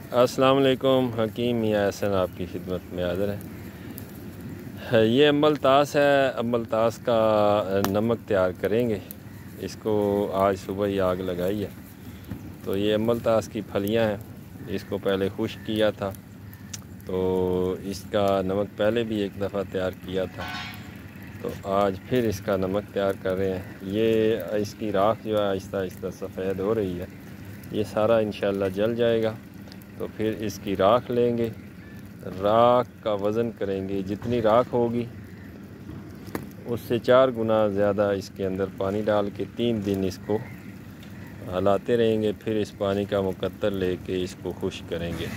अस्सलाम वालेकुम। हकीम मियां एहसन आपकी खिदमत में हाज़िर है। ये अम्बलतास है। अम्बलतास का नमक तैयार करेंगे। इसको आज सुबह ही आग लगाई है। तो ये अम्बलतास की फलियां हैं। इसको पहले खुश्क किया था, तो इसका नमक पहले भी एक दफ़ा तैयार किया था, तो आज फिर इसका नमक तैयार कर रहे हैं। ये इसकी राख जो है आहिस्ता आहिस्ता सफ़ेद हो रही है। ये सारा इंशाल्लाह जल जाएगा। तो फिर इसकी राख लेंगे, राख का वज़न करेंगे। जितनी राख होगी उससे 4 गुना ज़्यादा इसके अंदर पानी डाल के 3 दिन इसको हलाते रहेंगे। फिर इस पानी का मुकत्तर लेके इसको खुश्क करेंगे।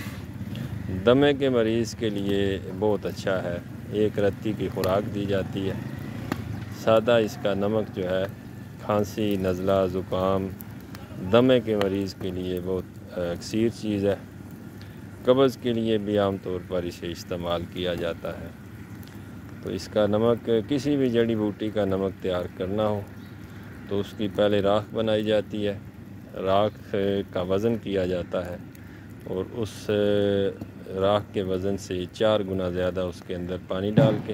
दमे के मरीज़ के लिए बहुत अच्छा है। एक रत्ती की खुराक दी जाती है। सादा इसका नमक जो है खांसी, नज़ला, ज़ुकाम, दमे के मरीज़ के लिए बहुत अक्सीर चीज़ है। कब्ज़ के लिए भी आम तौर पर इसे इस्तेमाल किया जाता है। तो इसका नमक, किसी भी जड़ी बूटी का नमक तैयार करना हो तो उसकी पहले राख बनाई जाती है। राख का वज़न किया जाता है और उस राख के वज़न से 4 गुना ज़्यादा उसके अंदर पानी डाल के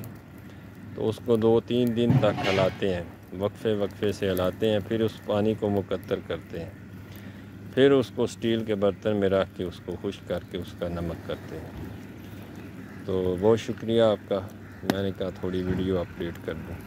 तो उसको 2-3 दिन तक हिलाते हैं। वक्फे से हिलाते हैं। फिर उस पानी को मुकत्तर करते हैं। फिर उसको स्टील के बर्तन में रख के उसको खुश्क करके उसका नमक करते हैं। तो बहुत शुक्रिया आपका। मैंने कहा थोड़ी वीडियो अपडेट कर दूँ।